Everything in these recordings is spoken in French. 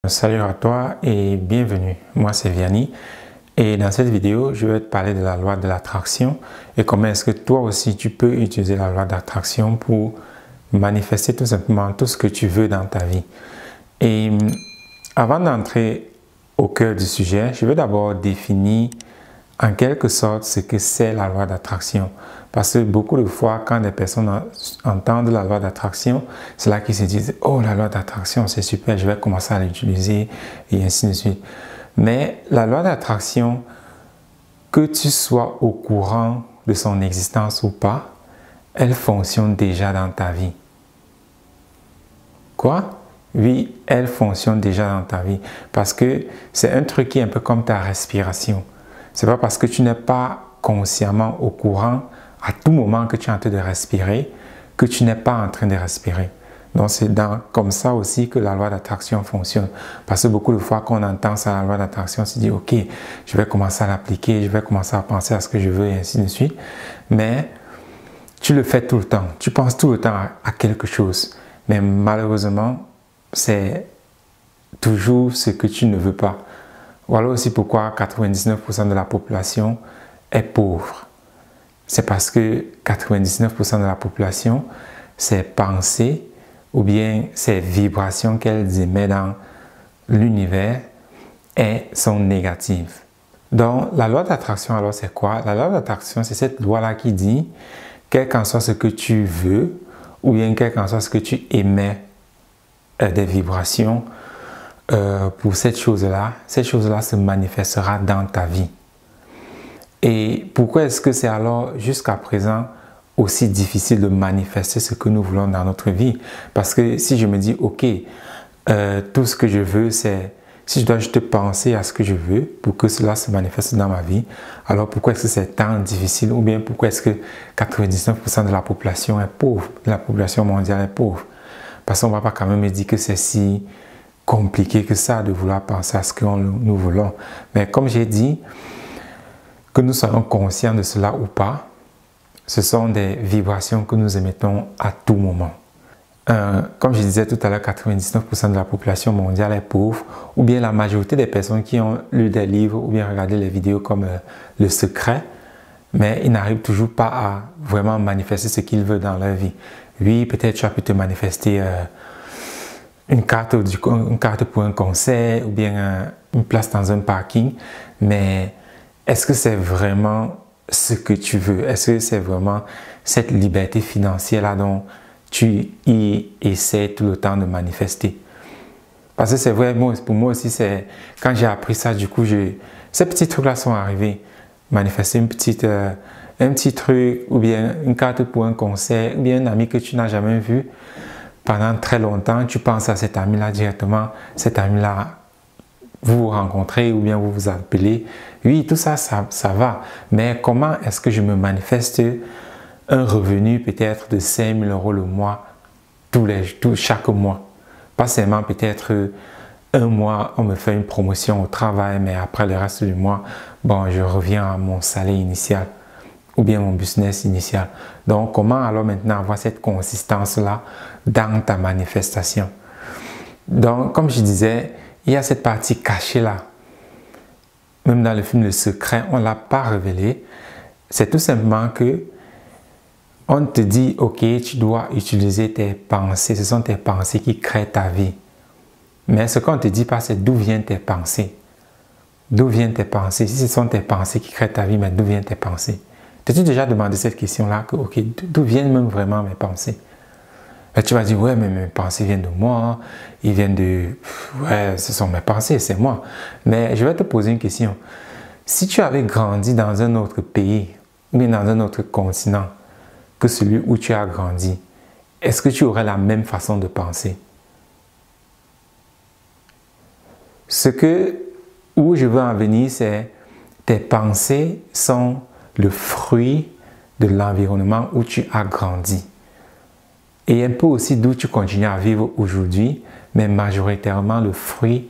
Salut à toi et bienvenue. Moi c'est Vianney et dans cette vidéo je vais te parler de la loi de l'attraction et comment est-ce que toi aussi tu peux utiliser la loi d'attraction pour manifester tout simplement tout ce que tu veux dans ta vie. Et avant d'entrer au cœur du sujet, je veux d'abord définir en quelque sorte ce que c'est la loi d'attraction. Parce que beaucoup de fois, quand des personnes entendent la loi d'attraction, c'est là qu'ils se disent « Oh, la loi d'attraction, c'est super, je vais commencer à l'utiliser » et ainsi de suite. Mais la loi d'attraction, que tu sois au courant de son existence ou pas, elle fonctionne déjà dans ta vie. Quoi? Oui, elle fonctionne déjà dans ta vie. Parce que c'est un truc qui est un peu comme ta respiration. C'est pas parce que tu n'es pas consciemment au courant à tout moment que tu es en train de respirer que tu n'es pas en train de respirer. Donc c'est comme ça aussi que la loi d'attraction fonctionne. Parce que beaucoup de fois qu'on entend ça, la loi d'attraction, on se dit ok, je vais commencer à l'appliquer, je vais commencer à penser à ce que je veux et ainsi de suite. Mais tu le fais tout le temps, tu penses tout le temps à quelque chose. Mais malheureusement, c'est toujours ce que tu ne veux pas. Voilà aussi pourquoi 99% de la population est pauvre. C'est parce que 99% de la population, ses pensées ou bien ses vibrations qu'elles émettent dans l'univers sont négatives. Donc, la loi d'attraction, alors c'est quoi? La loi d'attraction, c'est cette loi-là qui dit, quel qu'en soit ce que tu veux, ou bien quel qu'en soit ce que tu émets des vibrations, pour cette chose-là se manifestera dans ta vie. Et pourquoi est-ce que c'est alors jusqu'à présent aussi difficile de manifester ce que nous voulons dans notre vie? Parce que si je me dis, ok, tout ce que je veux, c'est, si je dois juste penser à ce que je veux pour que cela se manifeste dans ma vie, alors pourquoi est-ce que c'est tant difficile? Ou bien pourquoi est-ce que 99% de la population est pauvre, la population mondiale est pauvre? Parce qu'on ne va pas quand même me dire que c'est si compliqué que ça de vouloir penser à ce que nous voulons. Mais comme j'ai dit, que nous soyons conscients de cela ou pas, ce sont des vibrations que nous émettons à tout moment. Comme je disais tout à l'heure, 99% de la population mondiale est pauvre, ou bien la majorité des personnes qui ont lu des livres ou bien regardé les vidéos comme Le Secret, mais ils n'arrivent toujours pas à vraiment manifester ce qu'ils veulent dans leur vie. Oui, peut-être tu as pu te manifester une carte pour un concert ou bien une place dans un parking, mais est-ce que c'est vraiment ce que tu veux? Est-ce que c'est vraiment cette liberté financière-là dont tu y essaies tout le temps de manifester? Parce que c'est vrai, pour moi aussi, quand j'ai appris ça, du coup, ces petits trucs-là sont arrivés. Manifester un petit truc, ou bien une carte pour un concert, ou bien un ami que tu n'as jamais vu pendant très longtemps, tu penses à cet ami-là directement, cet ami-là, vous vous rencontrez ou bien vous vous appelez. Oui, tout ça, ça va. Mais comment est-ce que je me manifeste un revenu peut-être de 5 000 € le mois, chaque mois? Pas seulement peut-être un mois, on me fait une promotion au travail, mais après le reste du mois, bon, je reviens à mon salaire initial ou bien mon business initial. Donc, comment alors maintenant avoir cette consistance-là dans ta manifestation? Donc, comme je disais, il y a cette partie cachée-là. Même dans le film Le Secret, on ne l'a pas révélé. C'est tout simplement que on te dit, ok, tu dois utiliser tes pensées. Ce sont tes pensées qui créent ta vie. Mais ce qu'on ne te dit pas, c'est d'où viennent tes pensées. D'où viennent tes pensées? Si ce sont tes pensées qui créent ta vie, mais d'où viennent tes pensées? T'as-tu déjà demandé cette question-là? Ok, d'où viennent même vraiment mes pensées? Et tu vas dire, ouais, mais mes pensées viennent de moi, ils viennent de... Ouais, ce sont mes pensées, c'est moi. Mais je vais te poser une question. Si tu avais grandi dans un autre pays, ou bien dans un autre continent que celui où tu as grandi, est-ce que tu aurais la même façon de penser? Où je veux en venir, c'est tes pensées sont le fruit de l'environnement où tu as grandi. Et un peu aussi d'où tu continues à vivre aujourd'hui, mais majoritairement le fruit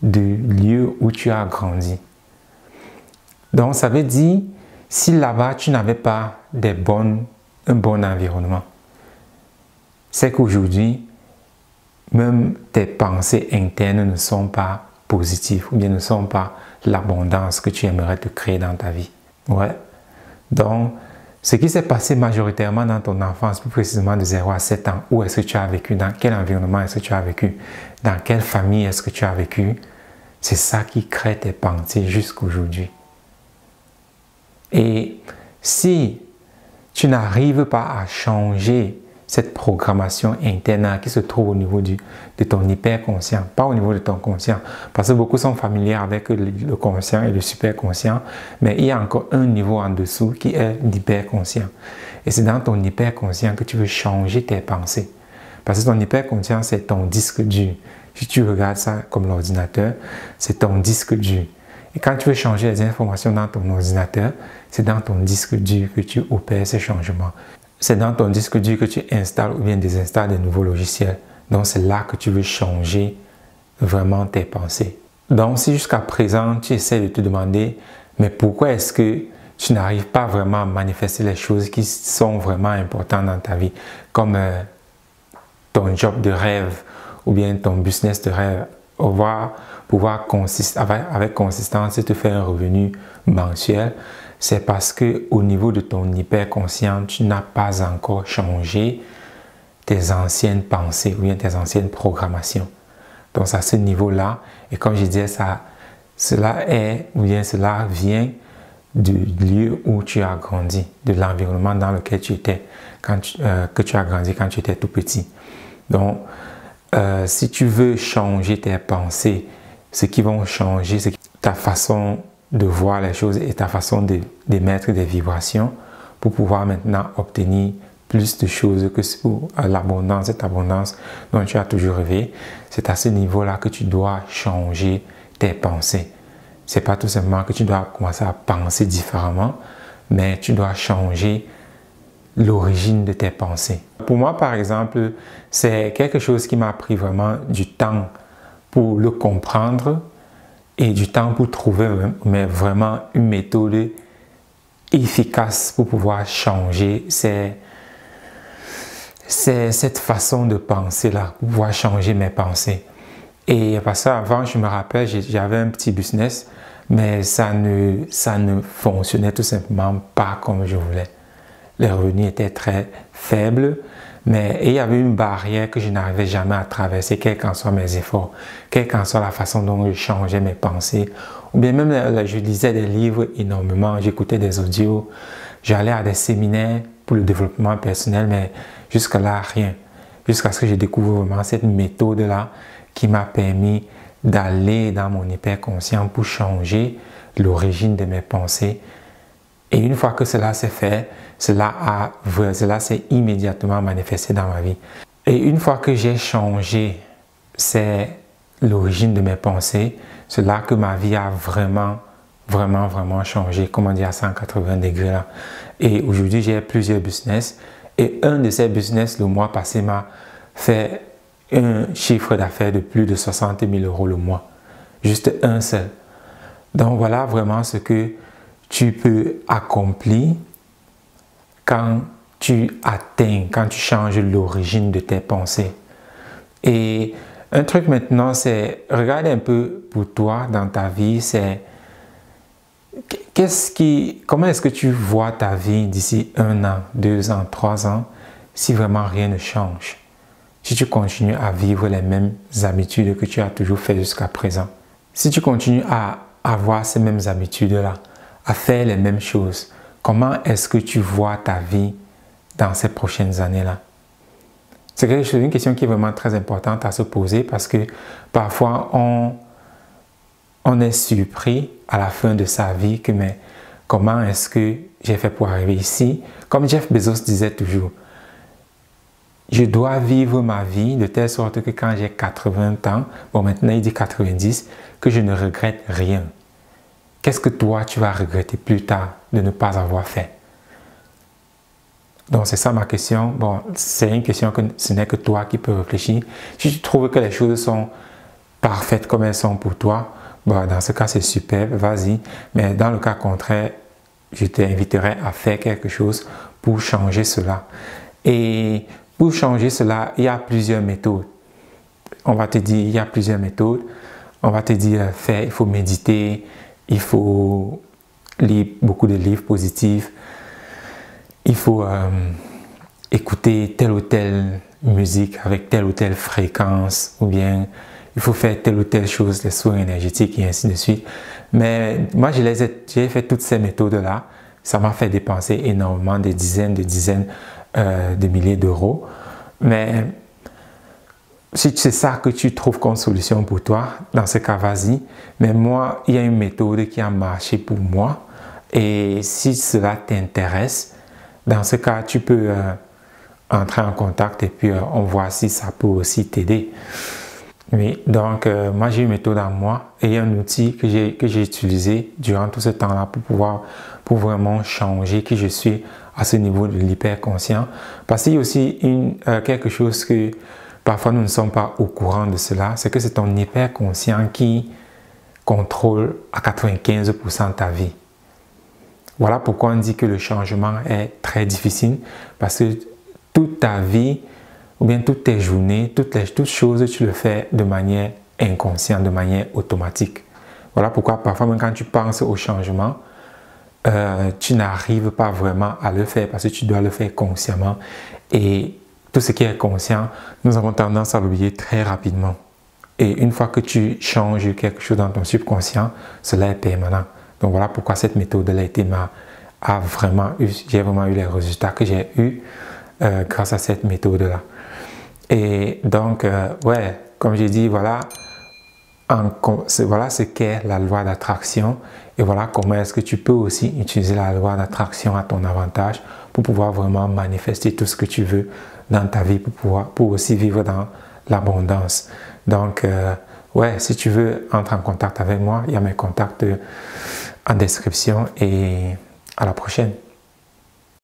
du lieu où tu as grandi. Donc ça veut dire, si là-bas tu n'avais pas un bon environnement, c'est qu'aujourd'hui, même tes pensées internes ne sont pas positives ou bien ne sont pas l'abondance que tu aimerais te créer dans ta vie. Ouais. Donc, ce qui s'est passé majoritairement dans ton enfance, plus précisément de 0 à 7 ans, où est-ce que tu as vécu, dans quel environnement est-ce que tu as vécu, dans quelle famille est-ce que tu as vécu, c'est ça qui crée tes pensées jusqu'aujourd'hui. Et si tu n'arrives pas à changer cette programmation interne qui se trouve au niveau de ton hyperconscient, pas au niveau de ton conscient, parce que beaucoup sont familiers avec le conscient et le superconscient, mais il y a encore un niveau en dessous qui est l'hyperconscient. Et c'est dans ton hyperconscient que tu veux changer tes pensées. Parce que ton hyperconscient, c'est ton disque dur. Si tu regardes ça comme l'ordinateur, c'est ton disque dur. Et quand tu veux changer les informations dans ton ordinateur, c'est dans ton disque dur que tu opères ces changements. C'est dans ton disque dur que tu installes ou bien désinstalles de nouveaux logiciels. Donc, c'est là que tu veux changer vraiment tes pensées. Donc, si jusqu'à présent, tu essaies de te demander, mais pourquoi est-ce que tu n'arrives pas vraiment à manifester les choses qui sont vraiment importantes dans ta vie, comme ton job de rêve ou bien ton business de rêve, pouvoir avec consistance te faire un revenu mensuel, c'est parce que au niveau de ton hyperconscient, tu n'as pas encore changé tes anciennes pensées ou bien tes anciennes programmations. Donc, c'est à ce niveau-là, et comme je disais, cela vient du lieu où tu as grandi, de l'environnement dans lequel tu étais, que tu as grandi quand tu étais tout petit. Donc, si tu veux changer tes pensées, ce qui vont changer, c'est ta façon de voir les choses et ta façon d'émettre des vibrations pour pouvoir maintenant obtenir plus de choses que l'abondance, cette abondance dont tu as toujours rêvé. C'est à ce niveau-là que tu dois changer tes pensées. C'est pas tout simplement que tu dois commencer à penser différemment, mais tu dois changer l'origine de tes pensées. Pour moi, par exemple, c'est quelque chose qui m'a pris vraiment du temps pour le comprendre et du temps pour trouver vraiment une méthode efficace pour pouvoir changer cette façon de penser-là, pour pouvoir changer mes pensées. Et parce qu'avant, je me rappelle, j'avais un petit business, mais ça ne fonctionnait tout simplement pas comme je voulais. Les revenus étaient très faibles, mais il y avait une barrière que je n'arrivais jamais à traverser, quels qu'en soient mes efforts, quelle qu'en soit la façon dont je changeais mes pensées. Ou bien même, je lisais des livres énormément, j'écoutais des audios, j'allais à des séminaires pour le développement personnel, mais jusque-là, rien. Jusqu'à ce que je découvre vraiment cette méthode-là qui m'a permis d'aller dans mon hyperconscient pour changer l'origine de mes pensées. Et une fois que cela s'est fait, cela s'est immédiatement manifesté dans ma vie. Et une fois que j'ai changé l'origine de mes pensées, c'est là que ma vie a vraiment changé, comment dire, à 180 degrés là. Et aujourd'hui, j'ai plusieurs business. Et un de ces business, le mois passé, m'a fait un chiffre d'affaires de plus de 60 000 € le mois. Juste un seul. Donc voilà vraiment ce que tu peux accomplir quand tu changes l'origine de tes pensées. Et un truc maintenant, c'est regarder un peu pour toi dans ta vie, c'est comment est-ce que tu vois ta vie d'ici 1 an, 2 ans, 3 ans, si vraiment rien ne change? Si tu continues à vivre les mêmes habitudes que tu as toujours fait jusqu'à présent. Si tu continues à avoir ces mêmes habitudes-là, à faire les mêmes choses, comment est-ce que tu vois ta vie dans ces prochaines années-là? C'est une question qui est vraiment très importante à se poser parce que parfois on est surpris à la fin de sa vie que mais comment est-ce que j'ai fait pour arriver ici? Comme Jeff Bezos disait toujours, je dois vivre ma vie de telle sorte que quand j'ai 80 ans, bon maintenant il dit 90, que je ne regrette rien. Qu'est-ce que toi tu vas regretter plus tard de ne pas avoir fait? Donc c'est ça ma question. Bon, c'est une question que ce n'est que toi qui peux réfléchir. Si tu trouves que les choses sont parfaites comme elles sont pour toi, bon, dans ce cas c'est super, vas-y. Mais dans le cas contraire, je t'inviterai à faire quelque chose pour changer cela. Et pour changer cela, il y a plusieurs méthodes. on va te dire, il y a plusieurs méthodes. On va te dire, il faut méditer, il faut lire beaucoup de livres positifs, il faut écouter telle ou telle musique avec telle ou telle fréquence, ou bien il faut faire telle ou telle chose, les soins énergétiques et ainsi de suite. Mais moi, j'ai fait toutes ces méthodes-là. Ça m'a fait dépenser énormément, des dizaines de milliers d'euros. Mais si c'est ça que tu trouves comme solution pour toi, dans ce cas, vas-y. Mais moi, il y a une méthode qui a marché pour moi. Et si cela t'intéresse, dans ce cas, tu peux entrer en contact et puis on voit si ça peut aussi t'aider. Oui, donc moi j'ai une méthode à moi et un outil que j'ai utilisé durant tout ce temps-là pour vraiment changer qui je suis à ce niveau de l'hyperconscient. Parce qu'il y a aussi quelque chose que parfois nous ne sommes pas au courant de cela, c'est que c'est ton hyperconscient qui contrôle à 95% ta vie. Voilà pourquoi on dit que le changement est très difficile, parce que toute ta vie, ou bien toutes tes journées, toutes choses, tu le fais de manière inconsciente, de manière automatique. Voilà pourquoi parfois même quand tu penses au changement, tu n'arrives pas vraiment à le faire parce que tu dois le faire consciemment. Et tout ce qui est conscient, nous avons tendance à l'oublier très rapidement. Et une fois que tu changes quelque chose dans ton subconscient, cela est permanent. Donc voilà pourquoi cette méthode-là j'ai vraiment eu les résultats que j'ai eus grâce à cette méthode-là. Et donc, ouais, comme j'ai dit, voilà ce qu'est la loi d'attraction et voilà comment est-ce que tu peux aussi utiliser la loi d'attraction à ton avantage pour pouvoir vraiment manifester tout ce que tu veux dans ta vie pour aussi vivre dans l'abondance. Donc, ouais, si tu veux entrer en contact avec moi, il y a mes contacts en description et à la prochaine.